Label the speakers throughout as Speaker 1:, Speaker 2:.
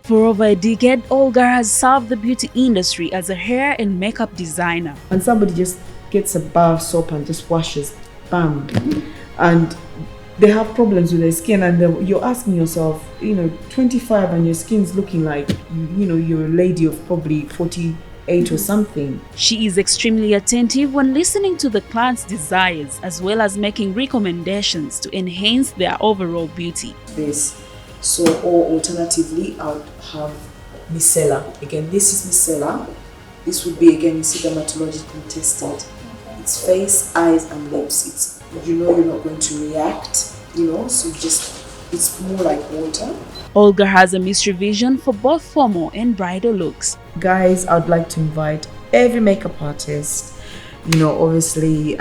Speaker 1: For over a decade, Olga has served the beauty industry as a hair and makeup designer.
Speaker 2: And somebody just gets a bar of soap and just washes, bam, and they have problems with their skin, and you're asking yourself, 25 and your skin's looking like, you're a lady of probably 48 or something.
Speaker 1: She is extremely attentive when listening to the client's desires, as well as making recommendations to enhance their overall beauty.
Speaker 2: So, or alternatively, I would have micellar. Again, this is micellar. This would be, again, you see, dermatologically tested. It's face, eyes, and lips. You're not going to react, so it's more like water.
Speaker 1: Olga has a mystery vision for both formal and bridal looks.
Speaker 2: Guys, I'd like to invite every makeup artist. Obviously,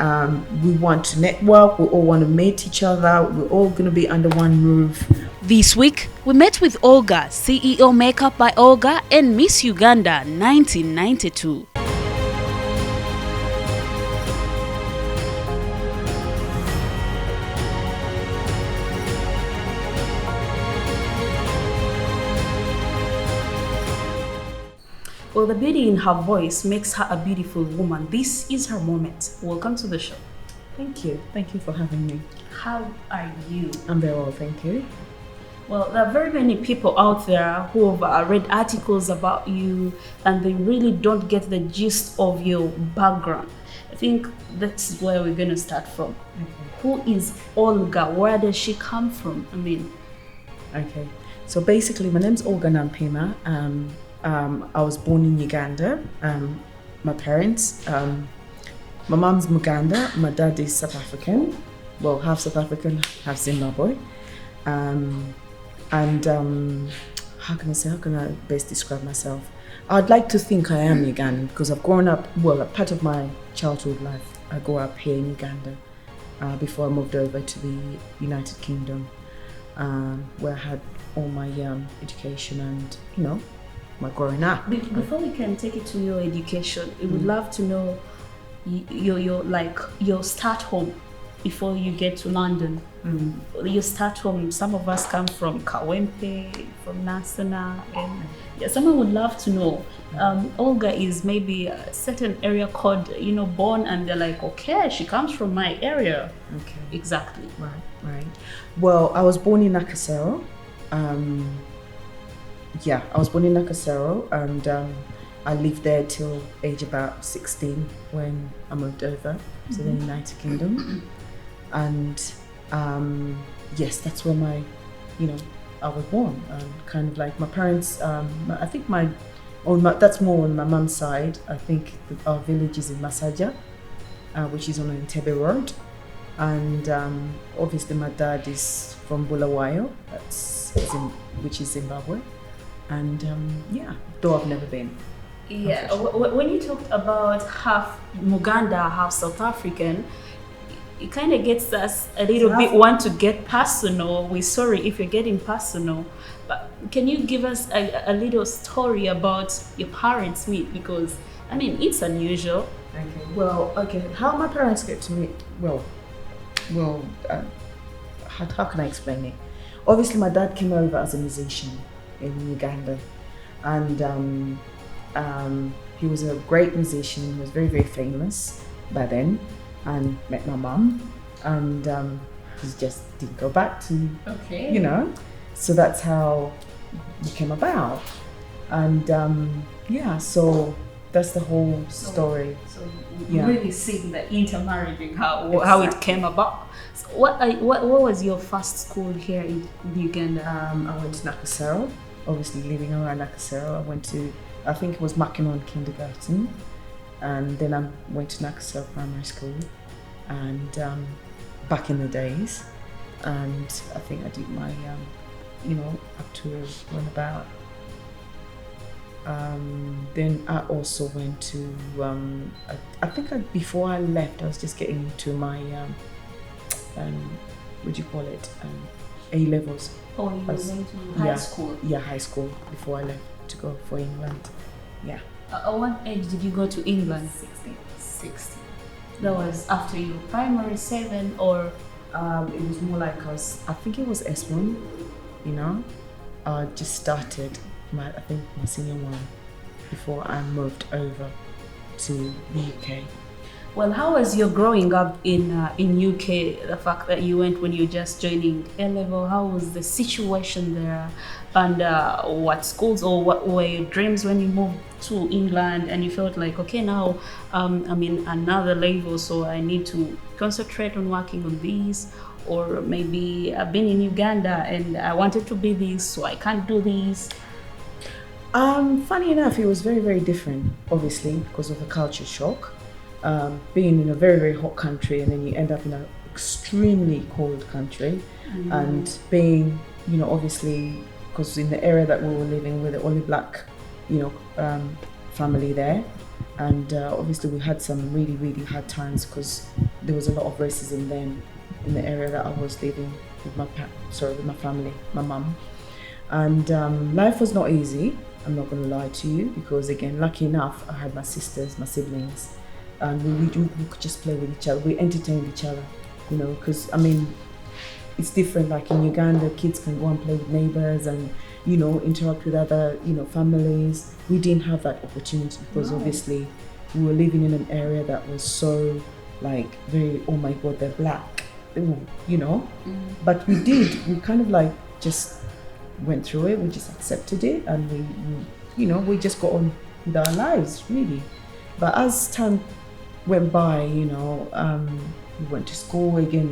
Speaker 2: we want to network. We all want to meet each other. We're all going to be under one roof.
Speaker 1: This week, we met with Olga, CEO Makeup by Olga and Miss Uganda 1992. Well, the beauty in her voice makes her a beautiful woman. This is her moment. Welcome to the show.
Speaker 2: Thank you. Thank you for having me.
Speaker 1: How are you?
Speaker 2: I'm very well, thank you.
Speaker 1: Well, there are very many people out there who have read articles about you and they really don't get the gist of your background. I think that's where we're going to start from.
Speaker 2: Okay.
Speaker 1: Who is Olga? Where does she come from?
Speaker 2: Okay. So basically, my name's Olga Nampiima. I was born in Uganda. My parents, my mom's Muganda, my dad is South African. Well, half South African, half Zimbabwe. How can I best describe myself? I'd like to think I am Ugandan because I've grown up, well, a part of my childhood life, I grew up here in Uganda before I moved over to the United Kingdom, where I had all my education and, my growing up.
Speaker 1: Before we can take it to your education, we would love to know your start home before you get to London. Your start home, some of us come from Kawempe, from Nasana, and someone would love to know. Olga is maybe a certain area code, born, and they're like, okay, she comes from my area.
Speaker 2: Okay.
Speaker 1: Exactly.
Speaker 2: Right. Well, I was born in Nakasero. I was born in Nakasero, and I lived there till age about 16 when I moved over to the United Kingdom. And yes, that's where I was born. Kind of like my parents, I think that's more on my mum's side. I think our village is in Masaja, which is on Entebbe Road. And obviously my dad is from Bulawayo, which is Zimbabwe. And though I've never been.
Speaker 1: Yeah, when you talked about half Muganda, half South African, it kind of gets us a little bit want to get personal. We're sorry if you're getting personal, but can you give us a little story about your parents' meet? Because, it's unusual.
Speaker 2: Okay. Well, how my parents get to meet? Well, how can I explain it? Obviously, my dad came over as a musician in Uganda, and he was a great musician. He was very, very famous by then, and met my mum, and he just didn't go back to, so that's how it came about, and so that's the whole story.
Speaker 1: So really seeing the intermarrying, how it came about. So what was your first school here in Uganda?
Speaker 2: I went to Nakasero. Obviously living around Nakasero, I went to, I think it was Makinon Kindergarten, and then I went to Nakasero Primary School, and back in the days, and I think I did my, up to when about. Then I also went to, I think before I left, I was just getting into my, what do you call it, A-levels.
Speaker 1: Oh, you went to high school?
Speaker 2: Yeah, high school before I left to go for England. Yeah.
Speaker 1: At what age did you go to England?
Speaker 2: 16.
Speaker 1: That was after your primary 7 or?
Speaker 2: It was more like I think it was S1, I just started I think my senior one, before I moved over to the UK.
Speaker 1: Well, how was your growing up in UK? The fact that you went when you were just joining A level, how was the situation there, and what schools or what were your dreams when you moved to England and you felt like, okay, now I'm in another level, so I need to concentrate on working on this, or maybe I've been in Uganda and I wanted to be this, so I can't do this.
Speaker 2: Funny enough, it was very, very different, obviously, because of the culture shock. Being in a very, very hot country and then you end up in an extremely cold country, and being, obviously, because in the area that we were living, we're the only black, family there, and obviously we had some really, really hard times because there was a lot of racism then in the area that I was living with my family, my mum, and life was not easy. I'm not going to lie to you, because again, lucky enough, I had my sisters, my siblings. And we could just play with each other. We entertained each other, because it's different. Like in Uganda, kids can go and play with neighbors and, interact with other, families. We didn't have that opportunity because obviously we were living in an area that was so very, oh my God, they're black, But we kind of just went through it. We just accepted it, and we just got on with our lives, really. But as time went by, we went to school again,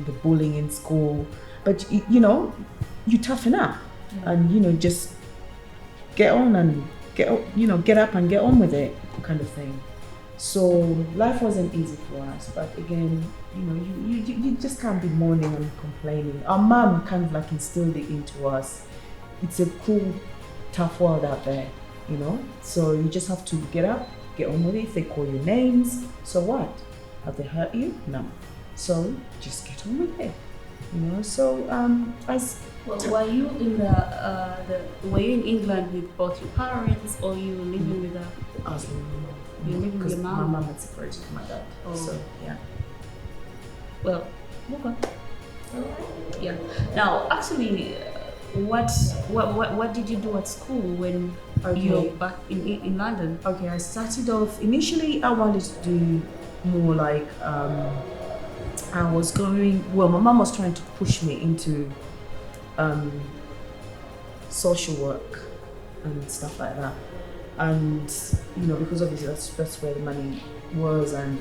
Speaker 2: the bullying in school. But you toughen up, and just get on and get up and get on with it, kind of thing. So life wasn't easy for us. But again, you just can't be moaning and complaining. Our mum kind of instilled it into us. It's a cool, tough world out there, So you just have to get up. Get on with it. If they call you names, so what? Have they hurt you? No. So just get on with it. So
Speaker 1: were you were you in England with both your parents, or you were living with
Speaker 2: I was living with my mom.
Speaker 1: You living with your mom?
Speaker 2: My mom had separated from my dad.
Speaker 1: Oh.
Speaker 2: So yeah.
Speaker 1: Well, okay. Yeah. Now, actually, what did you do at school when you're back in London?
Speaker 2: Okay, I started off, initially I wanted to do more I was going, my mom was trying to push me into social work and stuff like that. And, because obviously that's where the money was, and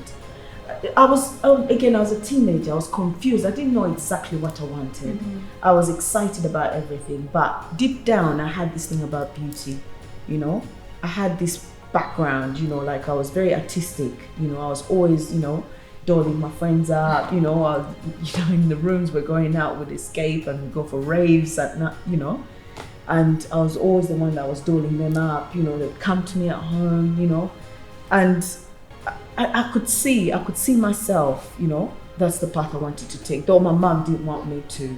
Speaker 2: I was a teenager. I was confused. I didn't know exactly what I wanted. I was excited about everything, but deep down I had this thing about beauty. I had this background, I was very artistic. I was always, dolling my friends up. In the rooms we're going out, we'd escape and we'd go for raves at night. And I was always the one that was dolling them up. They'd come to me at home. And I could see myself, that's the path I wanted to take. Though my mom didn't want me to,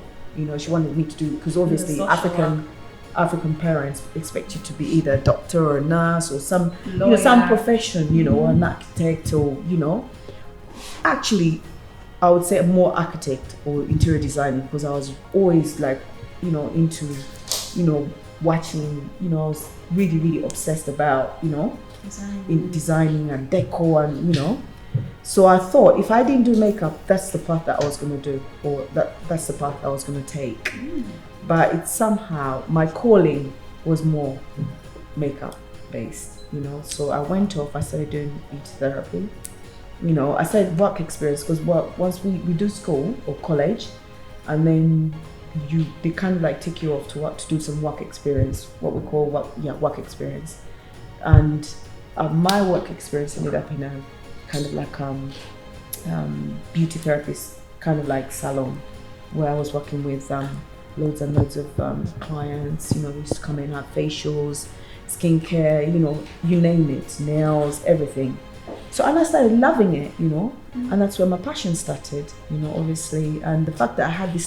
Speaker 2: she wanted me to do, because obviously African parents expect you to be either a doctor or a nurse or some lawyer, some profession, or an architect, or actually I would say more architect or interior designer, because I was always into watching, I was really, really obsessed about in designing and decor, and so I thought if I didn't do makeup, that's the path that I was going to do, or that's the path I was going to take. But it's somehow my calling was more makeup based, so I went off. I started doing beauty therapy. I started work experience, because once we do school or college, and then they kind of take you off to do some work experience, what we call work experience. And my work experience ended up in a kind of beauty therapist kind of salon, where I was working with loads and loads of clients. We used to come in, have facials, skincare, you name it, nails, everything. So, and I started loving it, and that's where my passion started, obviously. And the fact that I had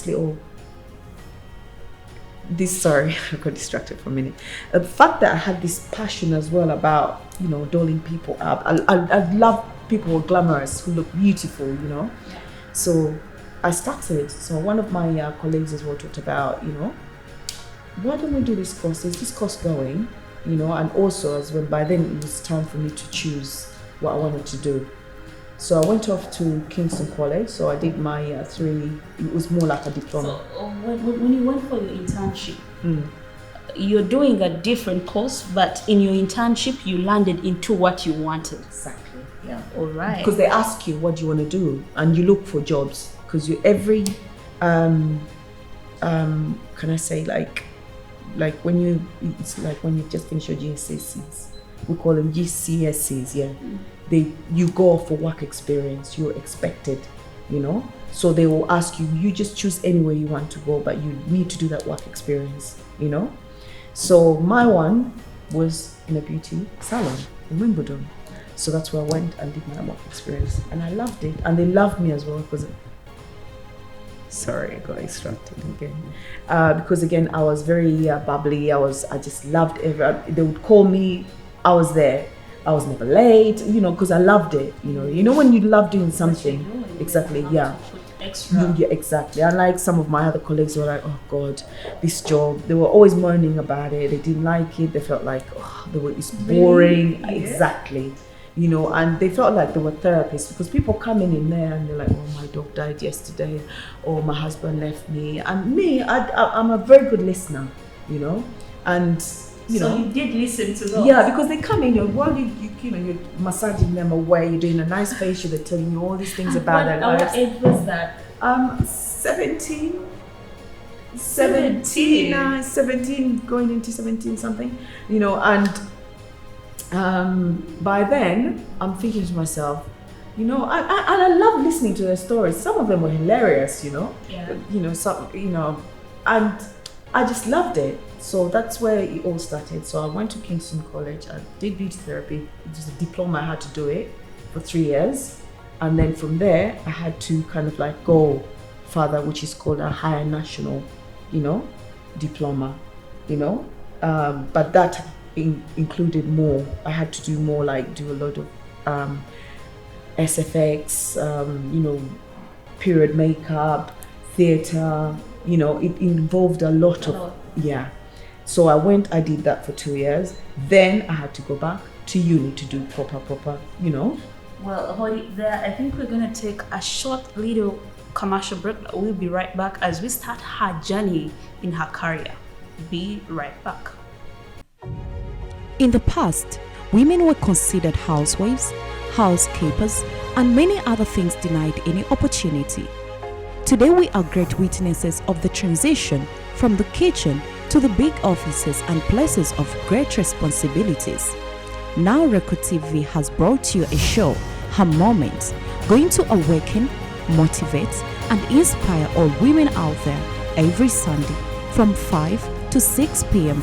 Speaker 2: sorry, I got distracted for a minute. The fact that I had this passion as well about, dolling people up. I love people who are glamorous, who look beautiful, So I started. So one of my colleagues as well talked about, why don't we do this course? Is this course going? You know, and also as well, by then it was time for me to choose what I wanted to do. So I went off to Kingston College. So I did my it was more like a diploma.
Speaker 1: So when you went for your internship, you're doing a different course, but in your internship, you landed into what you wanted.
Speaker 2: Exactly. Yeah.
Speaker 1: All right.
Speaker 2: Because they ask you what do you want to do, and you look for jobs. Because you every, can I say like when you, it's like when you just finish your GCSEs, we call them GCSEs. Yeah. You go for work experience. You're expected, you know. So they will ask you. You just choose anywhere you want to go, but you need to do that work experience, you know. So my one was in a beauty salon in Wimbledon. So that's where I went and did my work experience, and I loved it, and they loved me as well because. Sorry, I got distracted again. Because again, I was very bubbly. I just loved they would call me. I was there. I was never late, you know, because I loved it. You know when you love doing something. Exactly, yeah.
Speaker 1: Extra.
Speaker 2: Yeah, exactly. Unlike some of my other colleagues who were like, oh God, this job. They were always moaning about it. They didn't like it. They felt like, it's boring.
Speaker 1: Really? Yeah.
Speaker 2: Exactly. You know, and they felt like they were therapists because people coming in there and they're like, oh, my dog died yesterday, or my husband left me. And me, I'm a very good listener, you know, and you know.
Speaker 1: So you did listen to those?
Speaker 2: Yeah, because they come in, while you're massaging them away, you're doing a nice facial, they're telling you all these things about their lives.
Speaker 1: What age was that?
Speaker 2: 17 going into 17 something, you know, and by then I'm thinking to myself, you know, I love listening to their stories. Some of them were hilarious, you know.
Speaker 1: Yeah.
Speaker 2: You know, some, you know, and I just loved it. So that's where it all started. So I went to Kingston College. I did beauty therapy. It was a diploma. I had to do it for 3 years, and then from there I had to kind of like go further, which is called a higher national, you know, diploma, you know. But that included more. I had to do more, like do a lot of SFX, you know, period makeup, theatre, you know, it involved a lot of, yeah. So I did that for 2 years. Then I had to go back to uni to do proper, you know.
Speaker 1: Well, Holly, I think we're going to take a short little commercial break. We'll be right back as we start her journey in her career. Be right back.
Speaker 3: In the past, women were considered housewives, housekeepers, and many other things denied any opportunity. Today we are great witnesses of the transition from the kitchen to the big offices and places of great responsibilities. Now Record TV has brought you a show, Her Moments, going to awaken, motivate, and inspire all women out there every Sunday from 5 to 6 p.m.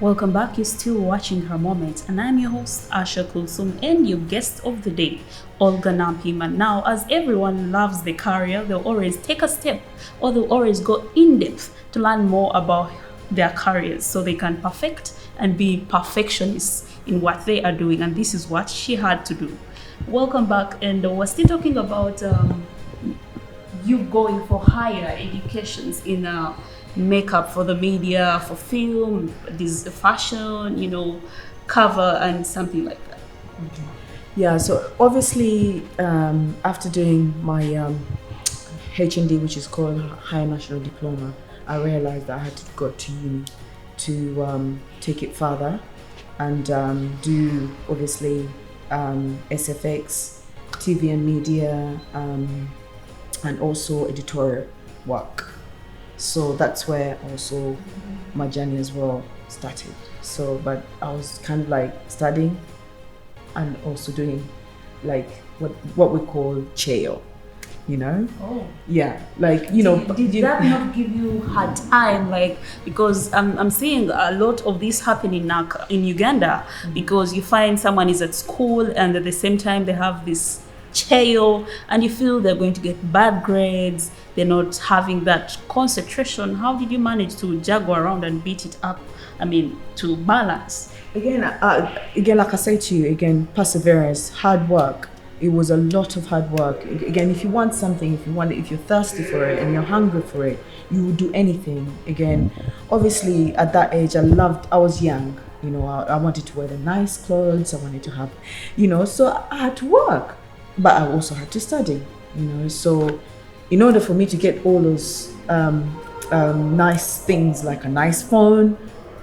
Speaker 1: Welcome back. You're still watching Her Moments, and I'm your host Asha Kulsum and your guest of the day, Olga Nampiima. Now, as everyone loves the career, they'll always take a step, or they'll always go in depth to learn more about their careers so they can perfect and be perfectionists in what they are doing, and this is what she had to do. Welcome back, and we're still talking about you going for higher educations in makeup for the media, for film, this fashion, you know, cover and something like that.
Speaker 2: Yeah, so obviously after doing my HND, which is called Higher National Diploma, I realized that I had to go to uni to take it further and do obviously SFX, TV and media, and also editorial work. So that's where also my journey as well started. So, but I was kind of like studying and also doing like what we call cheo, you know?
Speaker 1: Oh.
Speaker 2: Yeah, like, you know.
Speaker 1: Did that not give you hard time? Like, because I'm seeing a lot of this happening now in Uganda, because you find someone is at school and at the same time they have this cheo and you feel they're going to get bad grades, they're not having that concentration. How did you manage to juggle around and beat it up? I mean, to balance?
Speaker 2: Again, like I say to you, again, perseverance, hard work, it was a lot of hard work. Again, if you want something, if you're thirsty for it and you're hungry for it, you would do anything. Again, obviously at that age, I was young, you know, I wanted to wear the nice clothes, I wanted to have, you know, so I had to work, but I also had to study, you know. So in order for me to get all those nice things like a nice phone,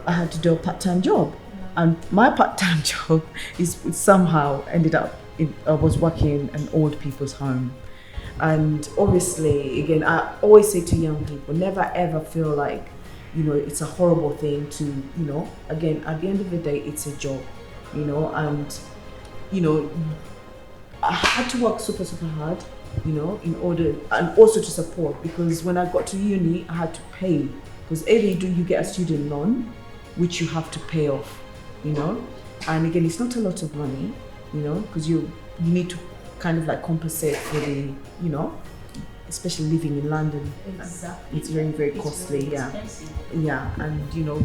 Speaker 2: I had to do a part-time job. And my part-time job is somehow ended up I was working in an old people's home. And obviously, again, I always say to young people, never ever feel like, you know, it's a horrible thing to, you know, again, at the end of the day, it's a job, you know. And, you know, I had to work super, super hard, you know, in order, and also to support, because when I got to uni, I had to pay, because either you get a student loan, which you have to pay off, you know. And again, it's not a lot of money, you know, because you need to kind of like compensate for the, you know, especially living in London.
Speaker 1: Exactly.
Speaker 2: It's very, very costly.
Speaker 1: Very
Speaker 2: yeah.
Speaker 1: expensive.
Speaker 2: Yeah. And, you know,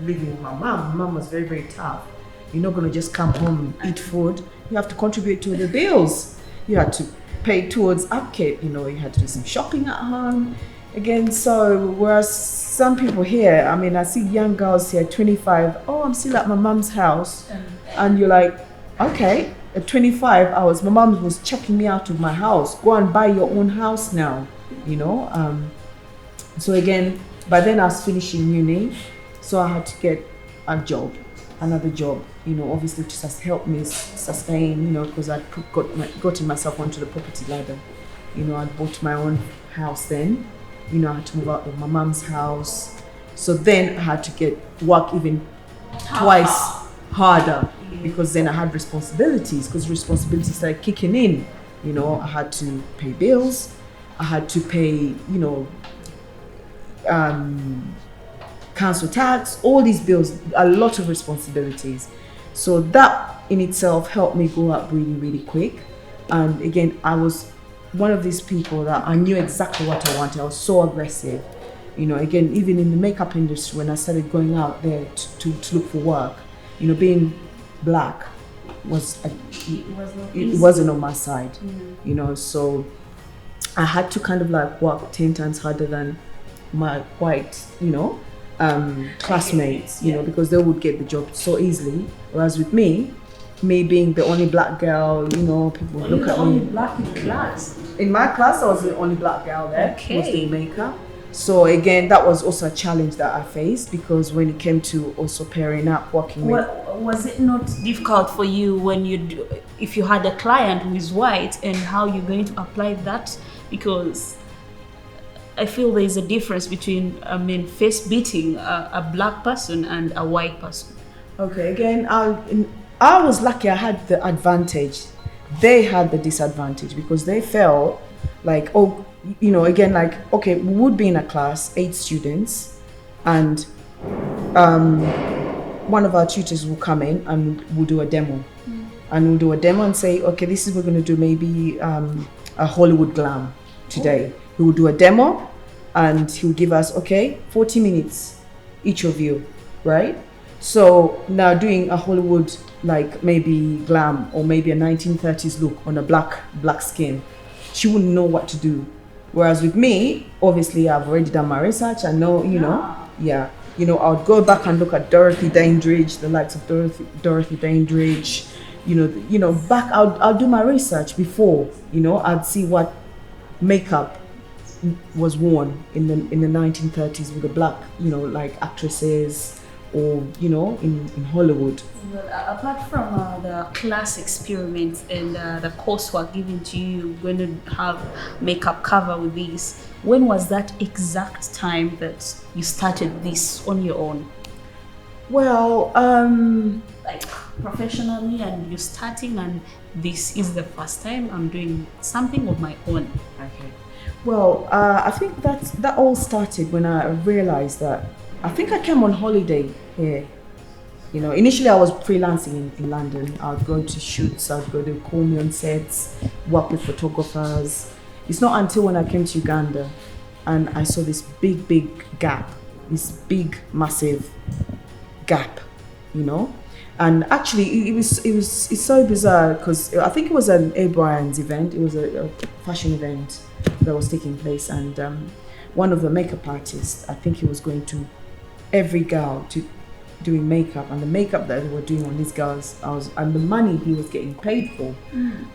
Speaker 2: living with my mom was very, very tough. You're not going to just come home, eat food. You have to contribute to the bills. You had to pay towards upkeep, you know, you had to do some shopping at home. Again, so whereas some people here, I mean, I see young girls here, 25, oh, I'm still at my mom's house. And you're like, okay, at 25 hours, my mom was checking me out of my house. Go and buy your own house now, you know. So again, by then I was finishing uni, so I had to get a job, another job, you know, obviously to help me sustain, you know, because I'd gotten myself onto the property ladder. You know, I'd bought my own house then. You know, I had to move out of my mom's house. So then I had to work even twice harder, because then I had responsibilities, because responsibilities started kicking in. You know, I had to pay bills, I had to pay, you know, council tax, all these bills, a lot of responsibilities. So that in itself helped me go up really, really quick. And again, I was one of these people that I knew exactly what I wanted. I was so aggressive. You know, again, even in the makeup industry, when I started going out there to look for work, you know, being black it wasn't on my side, you know, so I had to kind of like work 10 times harder than my white, you know, classmates, you know, because they would get the job so easily. Whereas with me being the only black girl, you know, people would look at me.
Speaker 1: Only black in class.
Speaker 2: In my class, I was the only black girl there.
Speaker 1: Okay.
Speaker 2: Was doing makeup. So again, that was also a challenge that I faced, because when it came to also pairing up, working with.
Speaker 1: Was it not difficult for you when if you had a client who is white, and how you're going to apply that? Because I feel there is a difference between, I mean, face beating a black person and a white person. Okay,
Speaker 2: again, I was lucky. I had the advantage. They had the disadvantage, because they felt like, oh, you know, again, like, okay, we would be in a class, 8 students, and one of our tutors will come in and we'll do a demo. And we'll do a demo and say, okay, this is, we're going to do maybe a Hollywood glam today. He will do a demo and he'll give us, okay, 40 minutes, each of you, right? So now doing a Hollywood, like maybe glam or maybe a 1930s look on a black skin, she wouldn't know what to do. Whereas with me, obviously I've already done my research. I know, you know, yeah, you know, I would go back and look at Dorothy Dandridge, the likes of Dorothy Dandridge, you know, back, I'll do my research before, you know, I'd see what makeup was worn in the 1930s with the black, you know, like actresses, or, you know, in Hollywood.
Speaker 1: Well, apart from the class experiments and the coursework given to you, going to have makeup cover with these, when was that exact time that you started this on your own?
Speaker 2: Well,
Speaker 1: like professionally, and you're starting, and this is the first time I'm doing something of my own.
Speaker 2: Okay. Well, I think that all started when I realized that I think I came on holiday here. You know, initially I was freelancing in London. I would go to shoots, I would go to call me on sets, work with photographers. It's not until when I came to Uganda and I saw this big gap, this big, massive gap, you know. And actually, it's so bizarre because I think it was an A. Bryan's event. It was a fashion event that was taking place, and one of the makeup artists, I think he was going to every girl to doing makeup, and the makeup that they were doing on these girls, and the money he was getting paid for.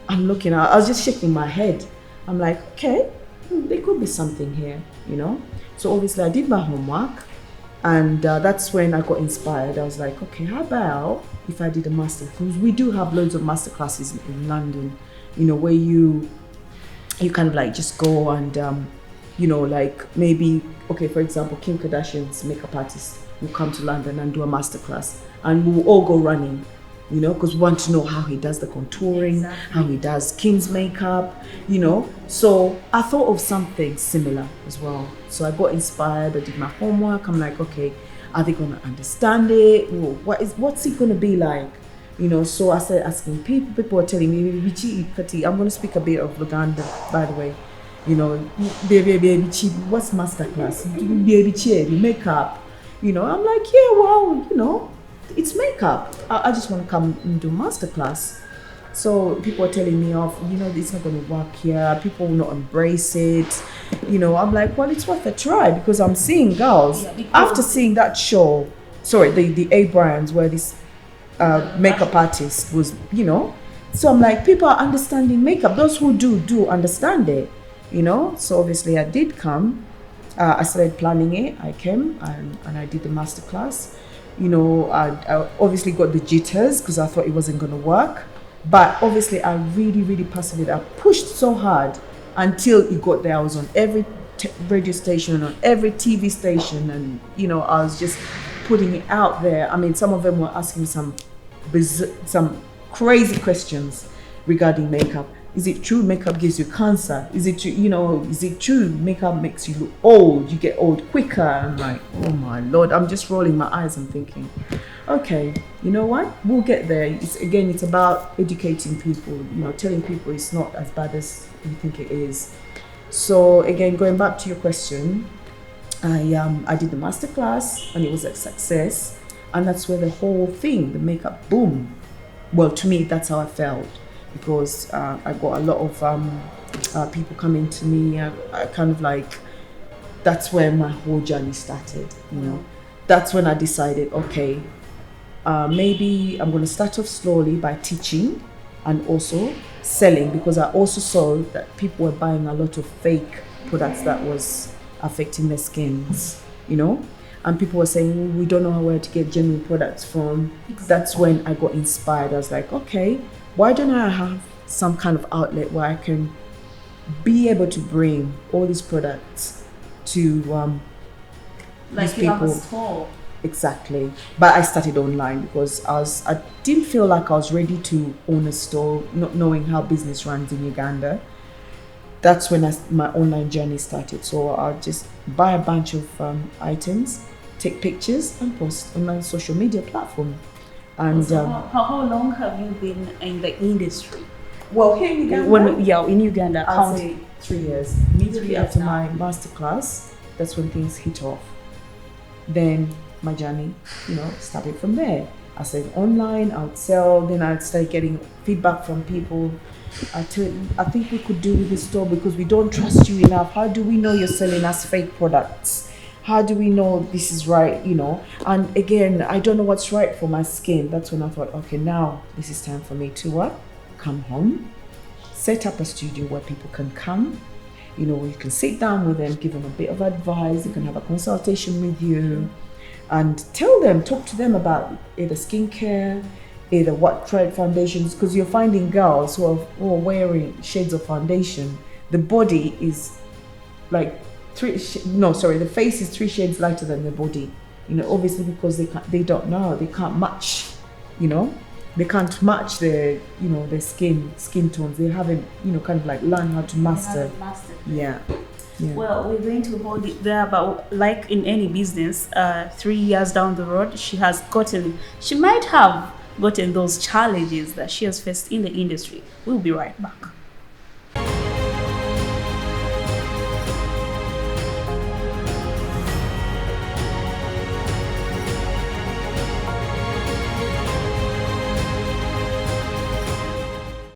Speaker 2: I'm looking at, I was just shaking my head. I'm like, okay, there could be something here, you know. So obviously I did my homework, and that's when I got inspired. I was like, okay, how about if I did a master? Because we do have loads of master classes in London, you know, where you kind of like just go and you know, like maybe, okay, for example, Kim Kardashian's makeup artist will come to London and do a masterclass, and we'll all go running, you know, because we want to know how he does the contouring, how he does Kim's makeup, you know. So I thought of something similar as well. So I got inspired, I did my homework. I'm like, okay, are they going to understand it? What's it going to be like? You know, so I started asking people. People were telling me, I'm going to speak a bit of Uganda, by the way. You know, what's masterclass? Makeup. You know, I'm like, yeah, well, you know, it's makeup. I just want to come and do masterclass. So people are telling me off, you know, it's not going to work here. People will not embrace it. You know, I'm like, well, it's worth a try, because I'm seeing girls after seeing that show. Sorry, the A. Bryan's, where this makeup artist was, you know. So I'm like, people are understanding makeup. Those who do understand it, you know. So obviously I did come. I started planning it. I came and I did the masterclass. You know, I obviously got the jitters because I thought it wasn't going to work. But obviously, I really persevered. I pushed so hard until it got there. I was on every radio station, on every TV station, and, you know, I was just putting it out there. I mean, some of them were asking some crazy questions regarding makeup. Is it true makeup gives you cancer? Is it true, you know, is it true makeup makes you look old? You get old quicker? I'm like, oh my Lord, I'm just rolling my eyes and thinking, okay, you know what? We'll get there. It's about educating people, you know, telling people it's not as bad as you think it is. So again, going back to your question, I did the masterclass and it was a success. And that's where the whole thing, the makeup boom. Well, to me, that's how I felt. Because I got a lot of people coming to me. I kind of like, that's where my whole journey started, you know. That's when I decided, okay, maybe I'm going to start off slowly by teaching and also selling, because I also saw that people were buying a lot of fake products that was affecting their skins, you know. And people were saying, we don't know where to get genuine products from. That's when I got inspired. I was like, okay, why don't I have some kind of outlet where I can be able to bring all these products to
Speaker 1: like
Speaker 2: these
Speaker 1: you have a
Speaker 2: people?
Speaker 1: store.
Speaker 2: Exactly. But I started online because I didn't feel like I was ready to own a store, not knowing how business runs in Uganda. That's when my online journey started. So I'll just buy a bunch of items, take pictures, and post on my social media platform. And
Speaker 1: so how long have you been in the industry?
Speaker 2: Well, here in Uganda,
Speaker 1: in Uganda,
Speaker 2: I'll say 3 years. Immediately after my masterclass, that's when things hit off. Then my journey, you know, started from there. I started online, I would sell, then I'd start getting feedback from people. I think we could do with this store because we don't trust you enough. How do we know you're selling us fake products? How do we know this is right, you know? And again, I don't know what's right for my skin. That's when I thought, okay, now this is time for me to what? Come home, set up a studio where people can come. You know, you can sit down with them, give them a bit of advice. You can have a consultation with you and talk to them about either skincare, either what tried foundations, because you're finding girls who are wearing shades of foundation. The body is like the face is 3 shades lighter than the body. You know, obviously because they don't know, they can't match, you know. They can't match their skin tones. They haven't, you know, kind of like learned how to master. Yeah.
Speaker 1: Well, we're going to hold it there, but like in any business, 3 years down the road, she might have gotten those challenges that she has faced in the industry. We'll be right back.